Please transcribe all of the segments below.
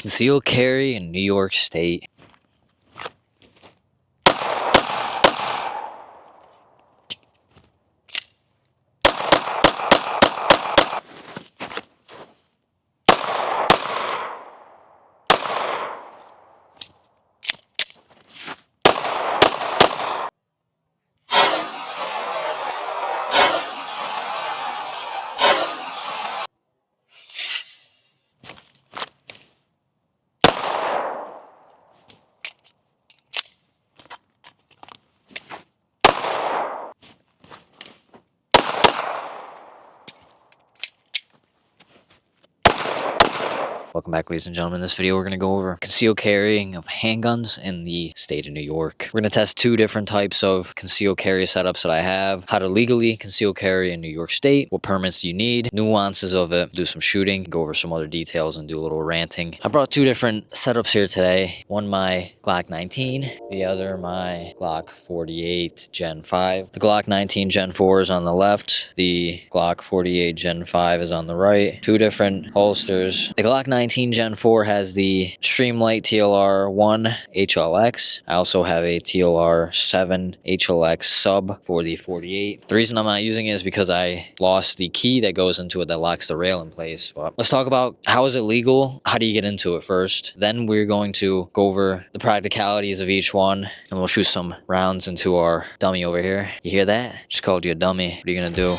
Conceal carry in New York State. Welcome back, ladies and gentlemen. In this video, we're going to go over concealed carrying of handguns in the state of New York. We're going to test two different types of concealed carry setups that I have. How to legally conceal carry in New York State, what permits you need, nuances of it, do some shooting, go over some other details, and do a little ranting. I brought two different setups here today. One my Glock 19, the other my Glock 48 Gen 5. The Glock 19 Gen 4 is on the left. The Glock 48 Gen 5 is on the right. Two different holsters. The Glock 19 Gen 4 has the Streamlight TLR 1 HLX. I also have a TLR 7 HLX sub for the 48. The reason I'm not using it is because I lost the key that goes into it that locks the rail in place. But let's talk about how is it legal? How do you get into it first? Then we're going to go over the practicalities of each one, and we'll shoot some rounds into our dummy over here. You hear that? Just called you a dummy. What are you gonna do?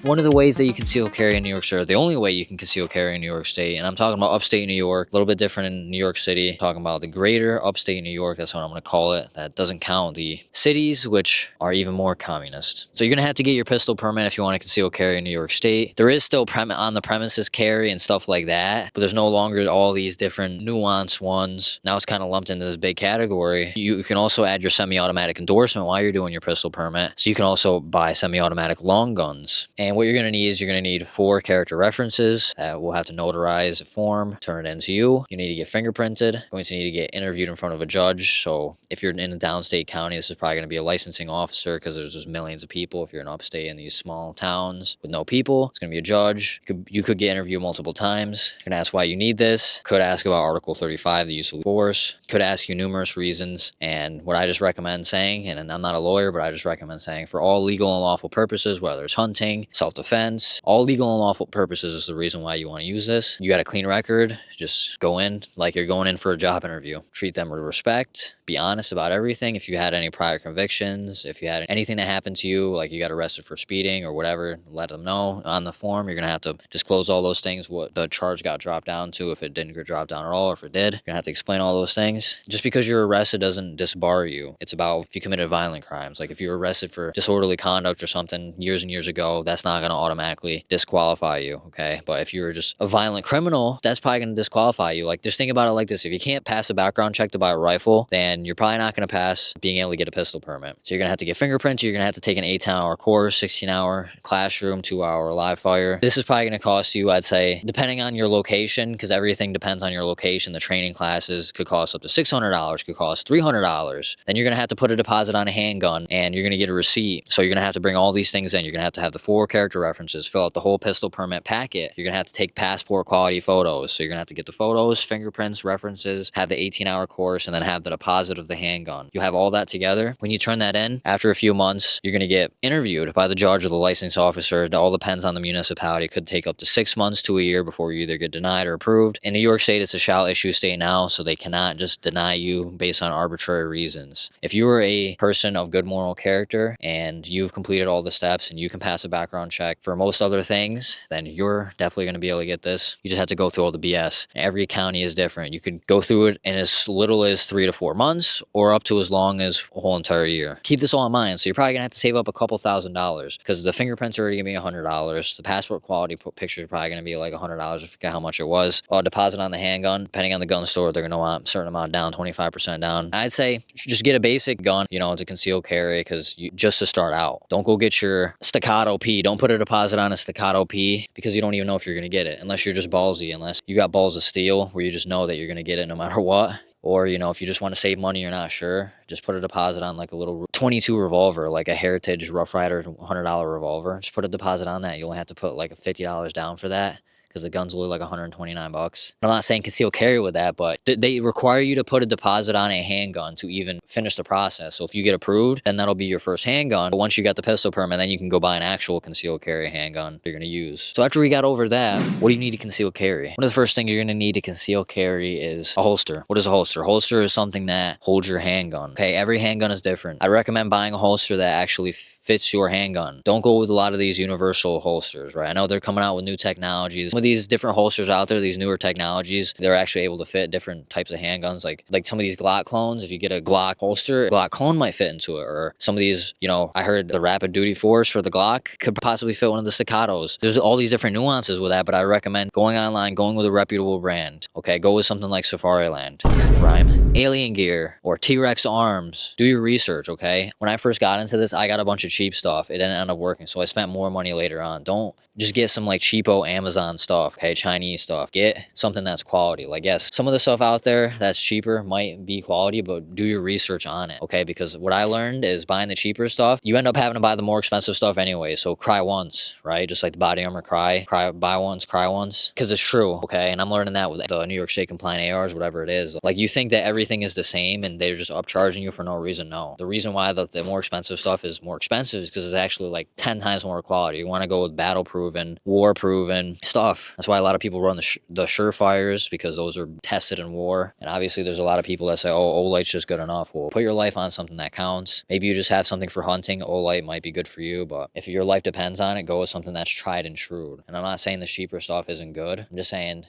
One of the ways that you conceal carry in New York State, the only way you can conceal carry in New York State, and I'm talking about upstate New York, a little bit different in New York City, I'm talking about the greater upstate New York, that's what I'm going to call it. That doesn't count the cities, which are even more communist. So you're going to have to get your pistol permit if you want to conceal carry in New York State. There is still on the premises carry and stuff like that, but there's no longer all these different nuanced ones. Now it's kind of lumped into this big category. You can also add your semi-automatic endorsement while you're doing your pistol permit. So you can also buy semi-automatic long guns. And what you're going to need is you're going to need 4 character references that we'll have to notarize a form, turn it into you. You need to get fingerprinted. Going to need to get interviewed in front of a judge. So if you're in a downstate county, this is probably going to be a licensing officer because there's just millions of people. If you're in upstate in these small towns with no people, it's going to be a judge. You could get interviewed multiple times. You're going to ask why you need this. Could ask about Article 35, the use of force. Could ask you numerous reasons. And what I just recommend saying, and I'm not a lawyer, but I just recommend saying for all legal and lawful purposes, whether it's hunting, self-defense, all legal and lawful purposes is the reason why you want to use this. You got a clean record, just go in like you're going in for a job interview. Treat them with respect, be honest about everything. If you had any prior convictions, if you had anything that happened to you, like you got arrested for speeding or whatever, let them know on the form. You're going to have to disclose all those things, what the charge got dropped down to, if it didn't get dropped down at all, or if it did. You're going to have to explain all those things. Just because you're arrested doesn't disbar you. It's about if you committed violent crimes. Like if you're arrested for disorderly conduct or something years and years ago, that's not going to automatically disqualify you, okay? But if you're just a violent criminal, that's probably going to disqualify you. Like, just think about it like this. If you can't pass a background check to buy a rifle, then you're probably not going to pass being able to get a pistol permit. So you're going to have to get fingerprints. You're going to have to take an 8-10-hour course, 16-hour classroom, 2-hour live fire. This is probably going to cost you, I'd say, depending on your location, because everything depends on your location. The training classes could cost up to $600, could cost $300. Then you're going to have to put a deposit on a handgun, and you're going to get a receipt. So you're going to have to bring all these things in. You're going to have the 4 character references, fill out the whole pistol permit packet. You're going to have to take passport quality photos. So you're going to have to get the photos, fingerprints, references, have the 18-hour course, and then have the deposit of the handgun. You have all that together. When you turn that in, after a few months, you're going to get interviewed by the judge or the licensing officer. It all depends on the municipality. It could take up to 6 months to a year before you either get denied or approved. In New York State, it's a shall issue state now, so they cannot just deny you based on arbitrary reasons. If you are a person of good moral character and you've completed all the steps and you can pass a background check for most other things, then you're definitely going to be able to get this. You just have to go through all the BS. Every county is different. You could go through it in as little as 3 to 4 months or up to as long as a whole entire year. Keep this all in mind. So you're probably going to have to save up a couple $1,000s because the fingerprints are already going to be $100. The passport quality pictures are probably going to be like $100. I forget how much it was. Deposit on the handgun, depending on the gun store, they're going to want a certain amount down, 25% down. I'd say just get a basic gun, to conceal carry, because just to start out. Don't go get your staccato P. Don't put a deposit on a staccato P because you don't even know if you're going to get it unless you're just ballsy, unless you got balls of steel where you just know that you're going to get it no matter what. Or, if you just want to save money, you're not sure, just put a deposit on like a little 22 revolver, like a Heritage Rough Rider $100 revolver. Just put a deposit on that. You only have to put like $50 down for that, because because the gun's only like 129 bucks. I'm not saying conceal carry with that, but they require you to put a deposit on a handgun to even finish the process. So if you get approved, then that'll be your first handgun. But once you got the pistol permit, then you can go buy an actual concealed carry handgun you're going to use. So after we got over that, what do you need to conceal carry? One of the first things you're going to need to conceal carry is a holster. What is a holster? Holster is something that holds your handgun. Okay, every handgun is different. I recommend buying a holster that actually fits your handgun. Don't go with a lot of these universal holsters, right? I know they're coming out with new technologies. Some of these different holsters out there, these newer technologies, they're actually able to fit different types of handguns. Like some of these Glock clones, if you get a Glock holster, a Glock clone might fit into it. Or some of these, you know, I heard the Rapid Duty Force for the Glock could possibly fit one of the Staccatos. There's all these different nuances with that, but I recommend going online, going with a reputable brand. Okay, go with something like Safariland, Rhyme, Alien Gear, or T-Rex Arms. Do your research, okay? When I first got into this, I got a bunch of cheap stuff. It didn't end up working, so I spent more money later on. Don't just get some like cheapo Amazon stuff, okay, Chinese stuff. Get something that's quality. Like, yes, some of the stuff out there that's cheaper might be quality, but do your research on it, okay? Because what I learned is buying the cheaper stuff, you end up having to buy the more expensive stuff anyway. So cry once, right? Just like the body armor cry, buy once, cry once, because it's true, okay? And I'm learning that with the New York State compliant ARs, whatever it is. Like, you think that everything is the same and they're just upcharging you for no reason. No, the reason why the more expensive stuff is more expensive is because it's actually like 10 times more quality. You want to go with battle proven, war proven stuff. That's why a lot of people run the Surefires, because those are tested in war. And obviously there's a lot of people that say, oh, Olight's just good enough. Well, put your life on something that counts. Maybe you just have something for hunting. Olight might be good for you, but if your life depends on it, go with something that's tried and true. And I'm not saying the cheaper stuff isn't good. I'm just saying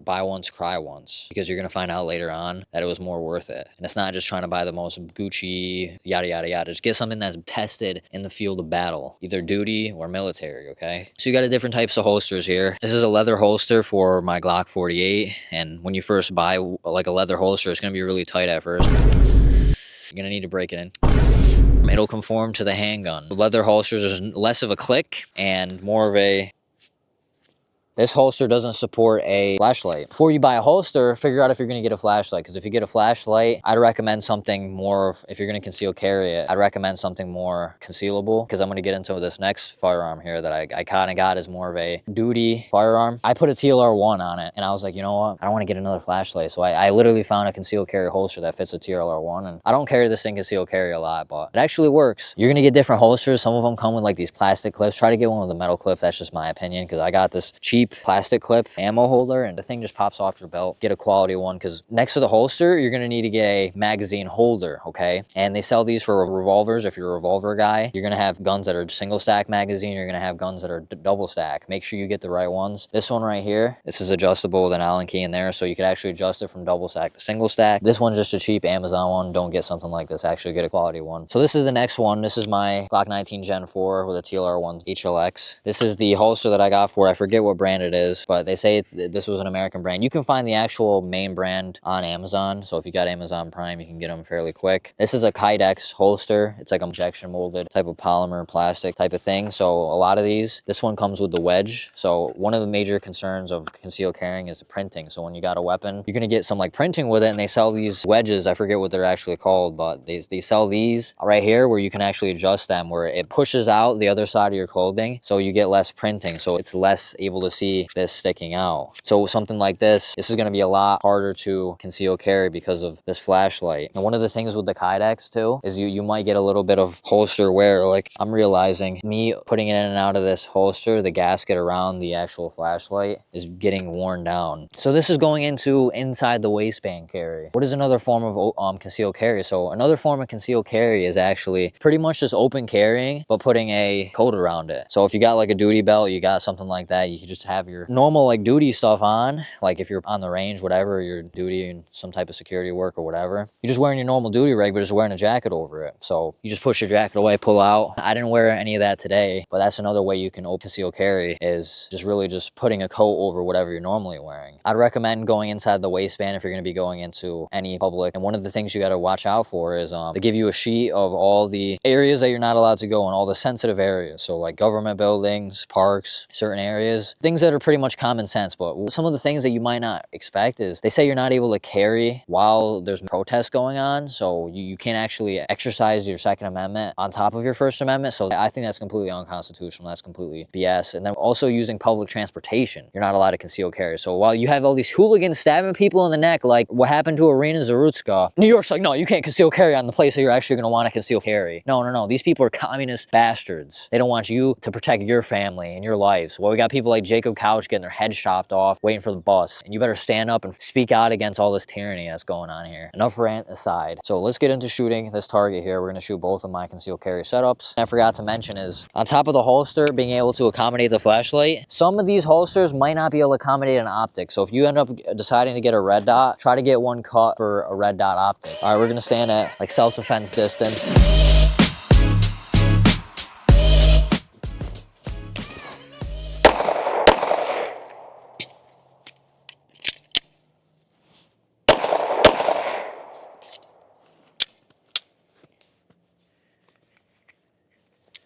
buy once, cry once, because you're going to find out later on that it was more worth it. And it's not just trying to buy the most Gucci, yada, yada, yada. Just get something that's tested in the field of battle, either duty or military, okay? So you got a different types of holsters here. This is a leather holster for my Glock 48. And when you first buy like a leather holster, it's going to be really tight at first. You're going to need to break it in. It'll conform to the handgun. Leather holsters is less of a click and more of a... This holster doesn't support a flashlight. Before you buy a holster, figure out if you're going to get a flashlight. Because if you get a flashlight, I'd recommend something more, if you're going to conceal carry it, I'd recommend something more concealable. Because I'm going to get into this next firearm here that I kind of got as more of a duty firearm. I put a TLR1 on it, and I was like, you know what? I don't want to get another flashlight. So I literally found a concealed carry holster that fits a TLR1. And I don't carry this thing concealed carry a lot, but it actually works. You're going to get different holsters. Some of them come with like these plastic clips. Try to get one with a metal clip. That's just my opinion, because I got this cheap plastic clip ammo holder and the thing just pops off your belt. Get a quality one, because next to the holster you're going to need to get a magazine holder, okay? And they sell these for revolvers. If you're a revolver guy, you're going to have guns that are single stack magazine, you're going to have guns that are double stack. Make sure you get the right ones. This one right here, this is adjustable with an Allen key in there, so you could actually adjust it from double stack to single stack. This one's just a cheap Amazon one. Don't get something like this. Actually get a quality one. So this is the next one. This is my Glock 19 Gen 4 with a TLR1 HLX. This is the holster that I got for it. I forget what brand it is, but they say this was an American brand. You can find the actual main brand on Amazon. So if you got Amazon Prime, you can get them fairly quick. This is a Kydex holster. It's like an injection molded type of polymer plastic type of thing. So a lot of these, this one comes with the wedge. So one of the major concerns of concealed carrying is the printing. So when you got a weapon, you're going to get some like printing with it, and they sell these wedges. I forget what they're actually called, but they sell these right here where you can actually adjust them, where it pushes out the other side of your clothing. So you get less printing. So it's less able to see this sticking out. So something like this is going to be a lot harder to conceal carry because of this flashlight. And one of the things with the Kydex too is you might get a little bit of holster wear. Like, I'm realizing me putting it in and out of this holster, the gasket around the actual flashlight is getting worn down. So this is going into inside the waistband carry. What is another form of concealed carry? So another form of concealed carry is actually pretty much just open carrying, but putting a coat around it. So if you got like a duty belt, you got something like that, you can just have your normal like duty stuff on. Like if you're on the range, whatever, your duty and some type of security work or whatever, you're just wearing your normal duty rig, but just wearing a jacket over it. So you just push your jacket away, pull out. I didn't wear any of that today, but that's another way you can conceal carry, is just really just putting a coat over whatever you're normally wearing. I'd recommend going inside the waistband if you're going to be going into any public. And one of the things you got to watch out for is they give you a sheet of all the areas that you're not allowed to go in, all the sensitive areas. So like government buildings, parks, certain areas, things that are pretty much common sense. But some of the things that you might not expect is they say you're not able to carry while there's protests going on. So you can't actually exercise your Second Amendment on top of your First Amendment. So I think that's completely unconstitutional. That's completely BS. And then also using public transportation, you're not allowed to conceal carry. So while you have all these hooligans stabbing people in the neck, like what happened to Irina Zarutska, New York's like, no, you can't conceal carry on the place that you're actually going to want to conceal carry. No, no, no. These people are communist bastards. They don't want you to protect your family and your lives. Well, we got people like Jacob Couch getting their head chopped off, waiting for the bus. And you better stand up and speak out against all this tyranny that's going on here. Enough rant aside. So let's get into shooting this target here. We're going to shoot both of my concealed carry setups. And I forgot to mention is on top of the holster being able to accommodate the flashlight, some of these holsters might not be able to accommodate an optic. So if you end up deciding to get a red dot, try to get one cut for a red dot optic. All right, we're going to stand at like self-defense distance.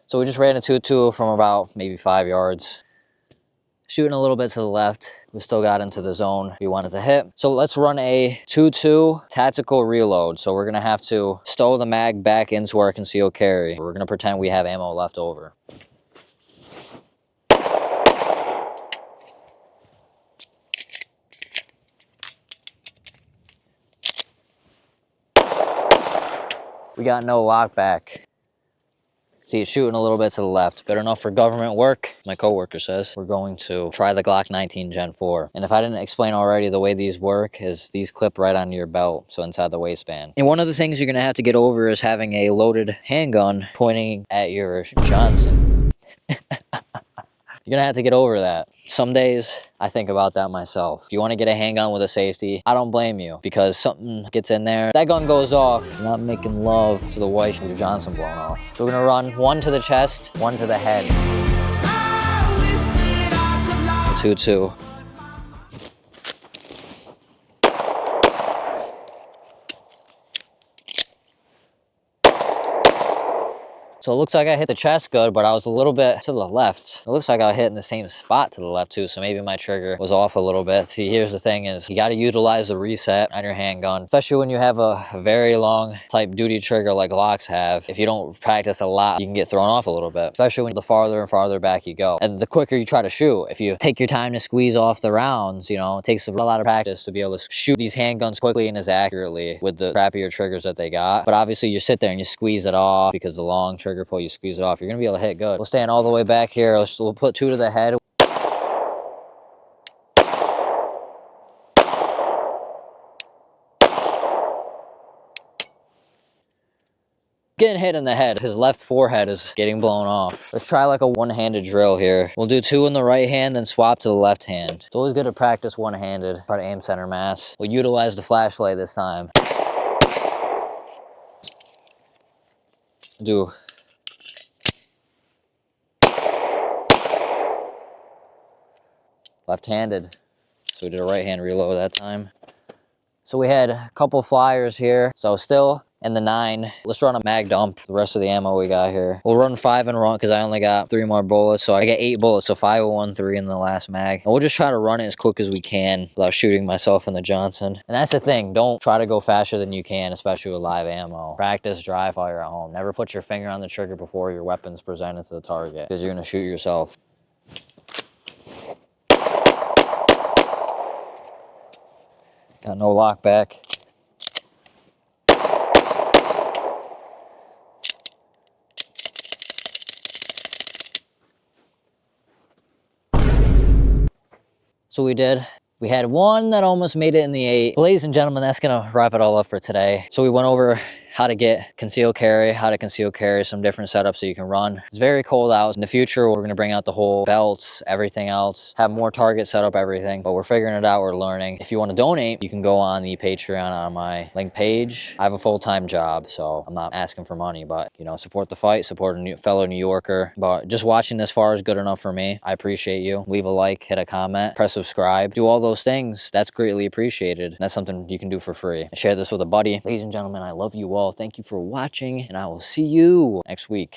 So we just ran a 2-2 from about maybe 5 yards. Shooting a little bit to the left. We still got into the zone we wanted to hit. So let's run a 2-2 tactical reload. So we're gonna have to stow the mag back into our concealed carry. We're gonna pretend we have ammo left over. We got no lock back. See, it's shooting a little bit to the left. Good enough for government work, my coworker says. We're going to try the Glock 19 Gen 4. And if I didn't explain already, the way these work is these clip right on your belt, so inside the waistband. And one of the things you're gonna have to get over is having a loaded handgun pointing at your Johnson. You're gonna have to get over that. Some days, I think about that myself. If you wanna get a handgun with a safety, I don't blame you, because something gets in there, that gun goes off. You're not making love to the wife with your Johnson blown off. So we're gonna run one to the chest, one to the head. 2-2. So it looks like I hit the chest good, but I was a little bit to the left. It looks like I hit in the same spot to the left too, so maybe my trigger was off a little bit. See, here's the thing is, you gotta utilize the reset on your handgun, especially when you have a very long type duty trigger like Glocks have. If you don't practice a lot, you can get thrown off a little bit, especially when the farther and farther back you go. And the quicker you try to shoot, if you take your time to squeeze off the rounds, you know, it takes a lot of practice to be able to shoot these handguns quickly and as accurately with the crappier triggers that they got. But obviously you sit there and you squeeze it off because the long trigger pull, you squeeze it off, you're gonna be able to hit good. We'll stand all the way back here. We'll put 2 to the head. Getting hit in the head. His left forehead is getting blown off. Let's try like a one-handed drill here. We'll do 2 in the right hand, then swap to the left hand. It's always good to practice one-handed. Try to aim center mass. We'll utilize the flashlight this time. Do left-handed. So we did a right-hand reload that time. So we had a couple flyers here. So still in the 9. Let's run a mag dump. The rest of the ammo we got here. We'll run 5 and run because I only got 3 more bullets. So I got 8 bullets. So 5 will 1 3 in the last mag. And we'll just try to run it as quick as we can without shooting myself in the Johnson. And that's the thing. Don't try to go faster than you can, especially with live ammo. Practice drive while you're at home. Never put your finger on the trigger before your weapon's presented to the target, because you're going to shoot yourself. Got no lock back. So we had one that almost made it in the 8. Ladies and gentlemen, that's gonna wrap it all up for today. So we went over how to get concealed carry, how to conceal carry, some different setups so you can run. It's very cold out. In the future, we're gonna bring out the whole belts, everything else, have more targets set up, everything, but we're figuring it out, we're learning. If you wanna donate, you can go on the Patreon on my link page. I have a full-time job, so I'm not asking for money, but you know, support the fight, support a fellow New Yorker. But just watching this far is good enough for me. I appreciate you. Leave a like, hit a comment, press subscribe, do all those things. That's greatly appreciated. That's something you can do for free. Share this with a buddy. Ladies and gentlemen, I love you all. Thank you for watching, and I will see you next week.